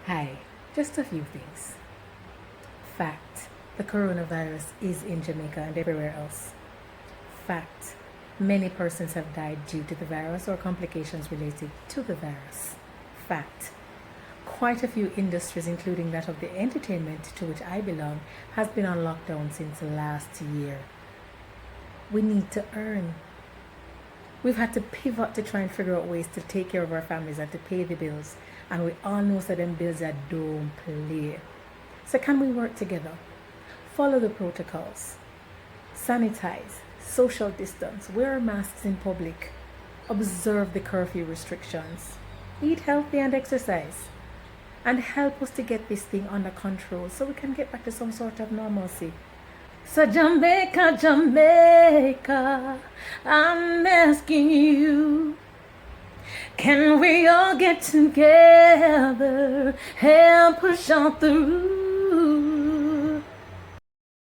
Hi, just a few things. Fact, the coronavirus is in Jamaica and everywhere else. Fact, many persons have died due to the virus or complications related to the virus. Fact, quite a few industries, including that of the entertainment to which I belong, has been on lockdown since last year. We need to earn. We've had to pivot to try and figure out ways to take care of our families and to pay the bills. And we all know that them bills are don't play. So can we work together? Follow the protocols. Sanitize, social distance, wear masks in public, observe the curfew restrictions, eat healthy and exercise. And help us to get this thing under control so we can get back to some sort of normalcy. So Jamaica, Jamaica, I'm asking you, can we all get together and push on through?